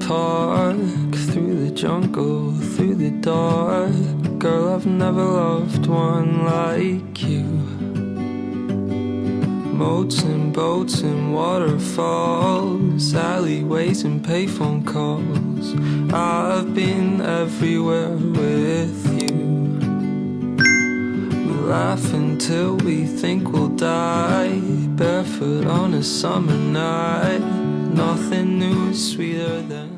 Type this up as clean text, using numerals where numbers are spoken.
park, through the jungle, through the dark. Girl, I've never loved one like you. Moats and boats and waterfalls, alleyways and payphone calls. I've been everywhere with you. We laugh until we think we'll die, barefoot on a summer night. Nothing new is sweeter than